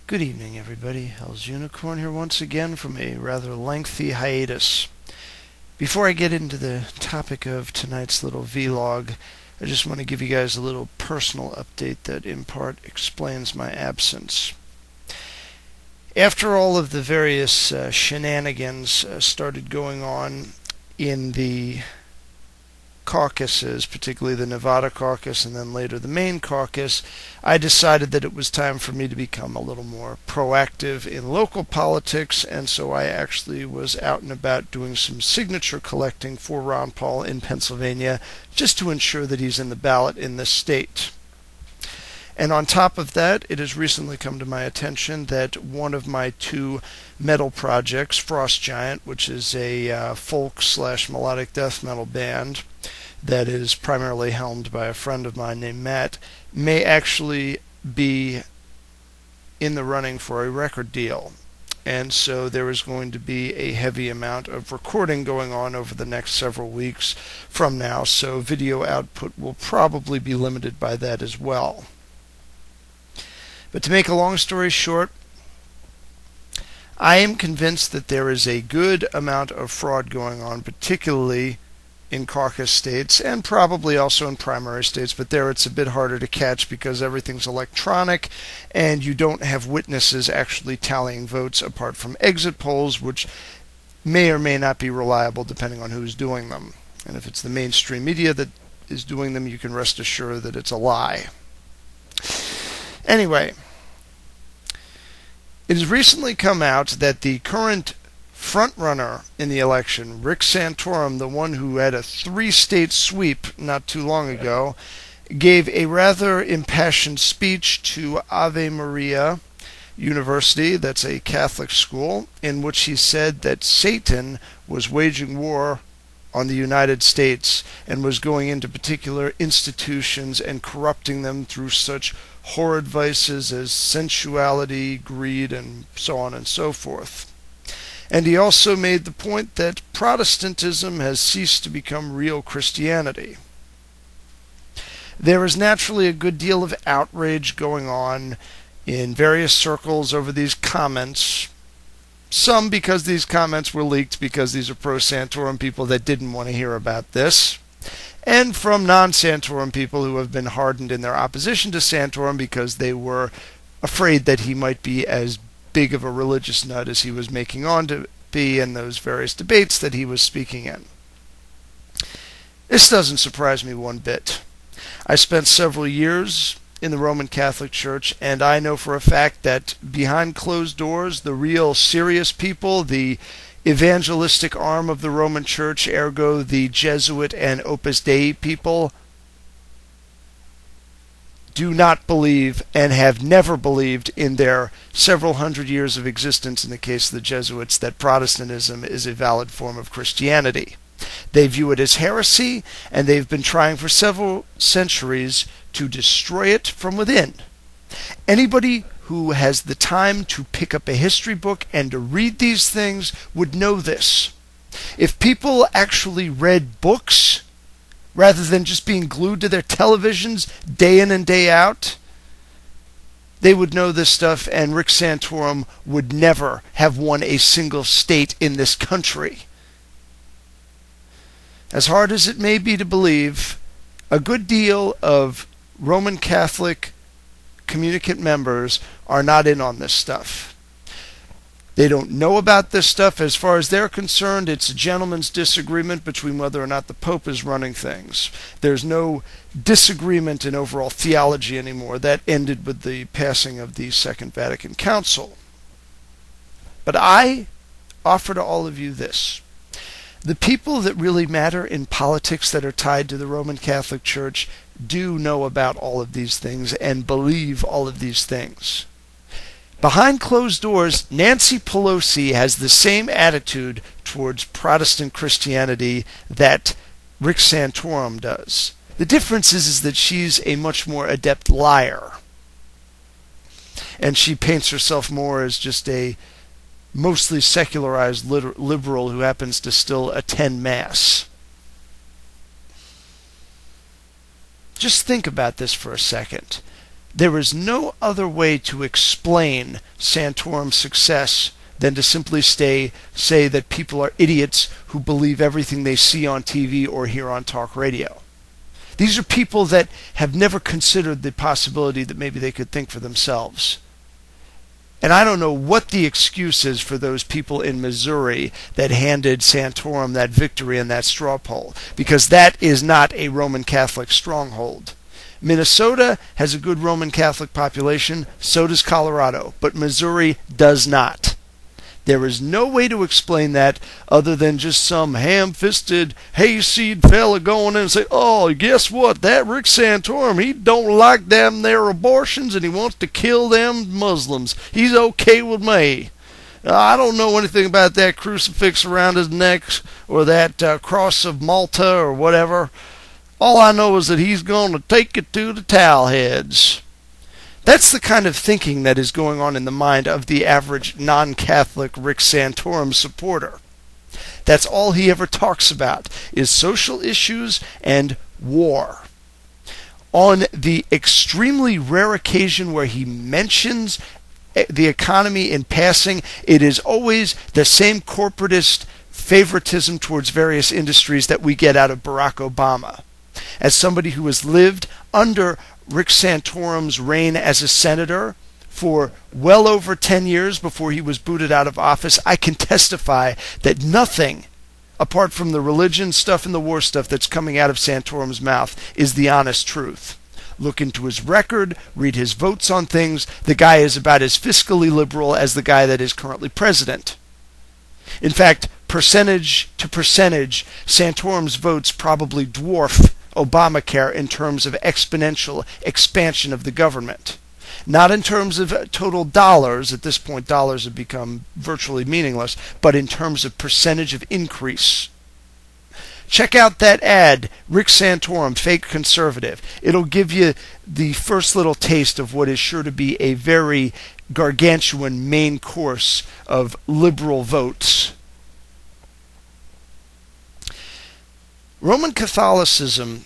Good evening, everybody. Hell's Unicorn here once again from a rather lengthy hiatus. Before I get into the topic of tonight's little vlog, I just want to give you guys a little personal update that in part explains my absence. After all of the various shenanigans started going on in the caucuses, particularly the Nevada caucus and then later the Maine caucus, I decided that it was time for me to become a little more proactive in local politics, and so I actually was out and about doing some signature collecting for Ron Paul in Pennsylvania, just to ensure that he's in the ballot in this state. And on top of that, it has recently come to my attention that one of my two metal projects, Frost Giant, which is a folk/melodic death metal band that is primarily helmed by a friend of mine named Matt, may actually be in the running for a record deal. And so there is going to be a heavy amount of recording going on over the next several weeks from now, so video output will probably be limited by that as well. But to make a long story short, I am convinced that there is a good amount of fraud going on, particularly in caucus states and probably also in primary states, but there it's a bit harder to catch because everything's electronic and you don't have witnesses actually tallying votes apart from exit polls, which may or may not be reliable depending on who's doing them. And if it's the mainstream media that is doing them, you can rest assured that it's a lie. Anyway, it has recently come out that the current frontrunner in the election, Rick Santorum, the one who had a 3-state sweep not too long ago, gave a rather impassioned speech to Ave Maria University, that's a Catholic school, in which he said that Satan was waging war on the United States and was going into particular institutions and corrupting them through such horrid vices as sensuality, greed, and so on and so forth. And he also made the point that Protestantism has ceased to become real Christianity. There is naturally a good deal of outrage going on in various circles over these comments. Some because these comments were leaked because these are pro-Santorum people that didn't want to hear about this, and from non-Santorum people who have been hardened in their opposition to Santorum because they were afraid that he might be as big of a religious nut as he was making on to be in those various debates that he was speaking in. This doesn't surprise me one bit. I spent several years in the Roman Catholic Church, and I know for a fact that behind closed doors, the real serious people, the evangelistic arm of the Roman Church, ergo the Jesuit and Opus Dei people, do not believe and have never believed in their several hundred years of existence in the case of the Jesuits that Protestantism is a valid form of Christianity. They view it as heresy, and they've been trying for several centuries to destroy it from within. Anybody who has the time to pick up a history book and to read these things would know this. If people actually read books rather than just being glued to their televisions day in and day out, they would know this stuff, and Rick Santorum would never have won a single state in this country. As hard as it may be to believe, a good deal of Roman Catholic communicant members are not in on this stuff. They don't know about this stuff. As far as they're concerned, it's a gentleman's disagreement between whether or not the Pope is running things. There's no disagreement in overall theology anymore. That ended with the passing of the Second Vatican Council. But I offer to all of you this. The people that really matter in politics that are tied to the Roman Catholic Church do know about all of these things and believe all of these things. Behind closed doors, Nancy Pelosi has the same attitude towards Protestant Christianity that Rick Santorum does. The difference is that she's a much more adept liar. And she paints herself more as just a mostly secularized liberal who happens to still attend Mass. Just think about this for a second. There is no other way to explain Santorum's success than to simply say that people are idiots who believe everything they see on TV or hear on talk radio. These are people that have never considered the possibility that maybe they could think for themselves. And I don't know what the excuse is for those people in Missouri that handed Santorum that victory in that straw poll, because that is not a Roman Catholic stronghold. Minnesota has a good Roman Catholic population, so does Colorado, but Missouri does not. There is no way to explain that other than just some ham-fisted, hayseed fella going in and say, oh, guess what? That Rick Santorum, he don't like them there abortions and he wants to kill them Muslims. He's okay with me. I don't know anything about that crucifix around his neck or that cross of Malta or whatever. All I know is that he's going to take it to the towel heads. That's the kind of thinking that is going on in the mind of the average non-Catholic Rick Santorum supporter. That's all he ever talks about, is social issues and war. On the extremely rare occasion where he mentions the economy in passing, it is always the same corporatist favoritism towards various industries that we get out of Barack Obama. As somebody who has lived under Rick Santorum's reign as a senator for well over 10 years before he was booted out of office, I can testify that nothing, apart from the religion stuff and the war stuff that's coming out of Santorum's mouth, is the honest truth. Look into his record, read his votes on things. The guy is about as fiscally liberal as the guy that is currently president. In fact, percentage to percentage, Santorum's votes probably dwarf Obamacare in terms of exponential expansion of the government. Not in terms of total dollars, at this point dollars have become virtually meaningless, but in terms of percentage of increase. Check out that ad, Rick Santorum, fake conservative. It'll give you the first little taste of what is sure to be a very gargantuan main course of liberal votes. Roman Catholicism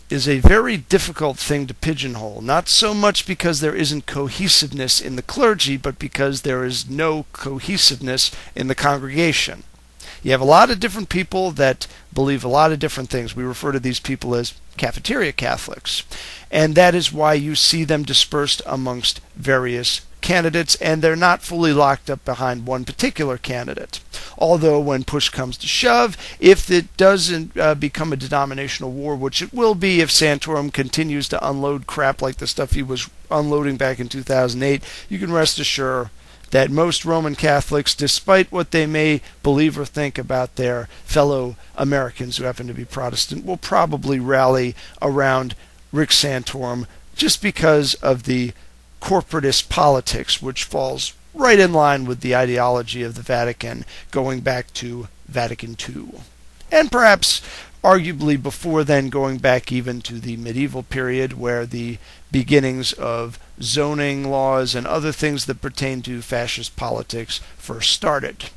is a very difficult thing to pigeonhole, not so much because there isn't cohesiveness in the clergy, but because there is no cohesiveness in the congregation. You have a lot of different people that believe a lot of different things. We refer to these people as cafeteria Catholics. And that is why you see them dispersed amongst various candidates, and they're not fully locked up behind one particular candidate. Although when push comes to shove, if it doesn't become a denominational war, which it will be if Santorum continues to unload crap like the stuff he was unloading back in 2008, you can rest assured that most Roman Catholics, despite what they may believe or think about their fellow Americans who happen to be Protestant, will probably rally around Rick Santorum just because of the corporatist politics, which falls right in line with the ideology of the Vatican going back to Vatican II. And perhaps, arguably before then, going back even to the medieval period where the beginnings of zoning laws and other things that pertain to fascist politics first started.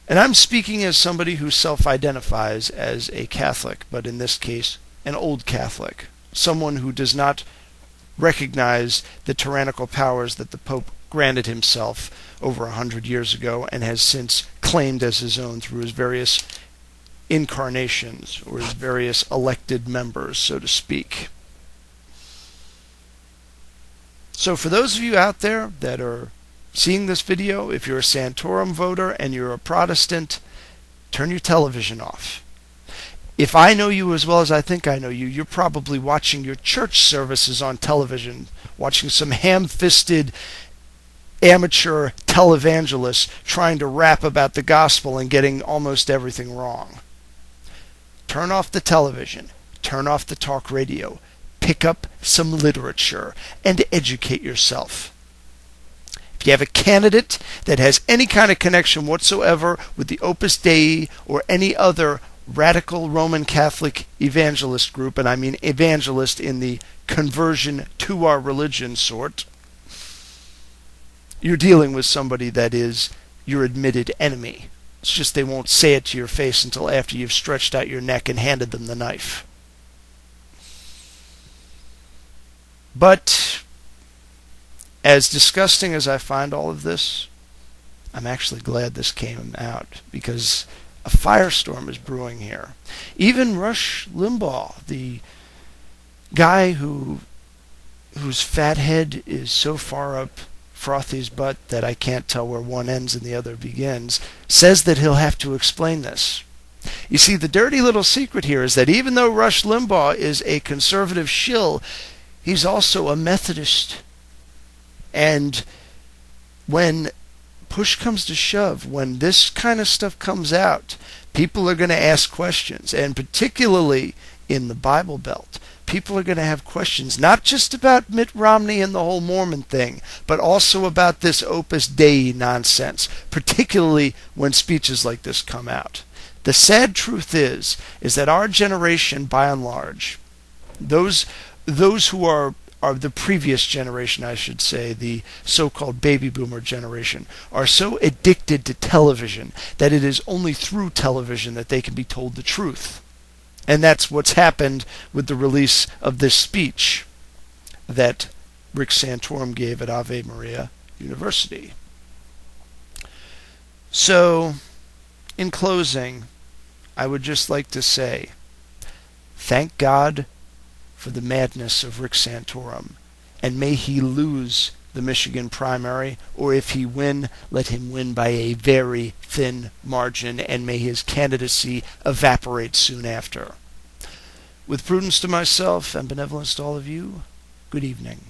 And I'm speaking as somebody who self-identifies as a Catholic, but in this case, an old Catholic, someone who does not recognize the tyrannical powers that the Pope granted himself over 100 years ago and has since claimed as his own through his various incarnations or his various elected members, so to speak. So for those of you out there that are seeing this video, if you're a Santorum voter and you're a Protestant, turn your television off. If I know you as well as I think I know you, you're probably watching your church services on television, watching some ham-fisted amateur televangelists trying to rap about the gospel and getting almost everything wrong. Turn off the television, turn off the talk radio, pick up some literature, and educate yourself. If you have a candidate that has any kind of connection whatsoever with the Opus Dei or any other radical Roman Catholic evangelist group, and I mean evangelist in the conversion to our religion sort, you're dealing with somebody that is your admitted enemy. It's just they won't say it to your face until after you've stretched out your neck and handed them the knife. But as disgusting as I find all of this, I'm actually glad this came out, because a firestorm is brewing here. Even Rush Limbaugh, the guy whose fat head is so far up Frothy's butt that I can't tell where one ends and the other begins, says that he'll have to explain this. You see, the dirty little secret here is that even though Rush Limbaugh is a conservative shill, he's also a Methodist. And when push comes to shove, when this kind of stuff comes out, people are going to ask questions, and particularly in the Bible Belt, people are going to have questions, not just about Mitt Romney and the whole Mormon thing, but also about this Opus Dei nonsense, particularly when speeches like this come out. The sad truth is that our generation, by and large, those who are the previous generation, I should say, the so-called baby boomer generation, are so addicted to television that it is only through television that they can be told the truth. And that's what's happened with the release of this speech that Rick Santorum gave at Ave Maria University. So, in closing, I would just like to say, thank God for the madness of Rick Santorum, and may he lose the Michigan primary, or if he win, let him win by a very thin margin, and may his candidacy evaporate soon after. With prudence to myself and benevolence to all of you, good evening.